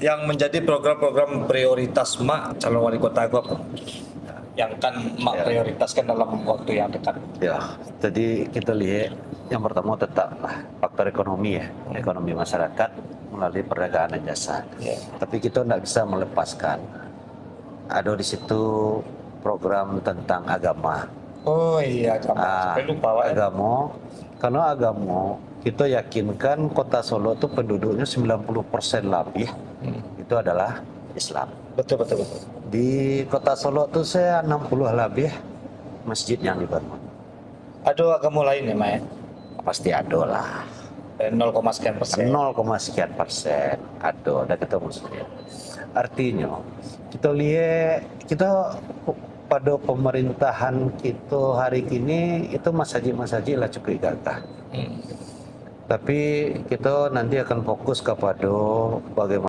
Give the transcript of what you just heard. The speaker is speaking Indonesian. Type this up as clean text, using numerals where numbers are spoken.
Yang menjadi program-program prioritas Mak calon wali kota itu apa? Yang kan Mak prioritaskan dalam waktu yang dekat. Ya, jadi kita lihat yang pertama tetap faktor ekonomi ya, ekonomi masyarakat melalui perdagangan dan jasa. Tapi kita tidak bisa melepaskan ada di situ program tentang agama. Oh iya, sampai lupa Pak. Agama, karena agama kita yakinkan kota Solo itu penduduknya 90% lebih itu adalah Islam. Betul. Di kota Solo tuh saya 60 lebih masjid yang dibangun. Ada agama lain ya Mak ya? Pasti ada lah. 0, sekian persen. 0, sekian persen ada, dan kita muslim. Artinya kita lihat kita pada pemerintahan kita hari ini itu masjid lah cukup gagah. Tapi kita nanti akan fokus kepada bagaimana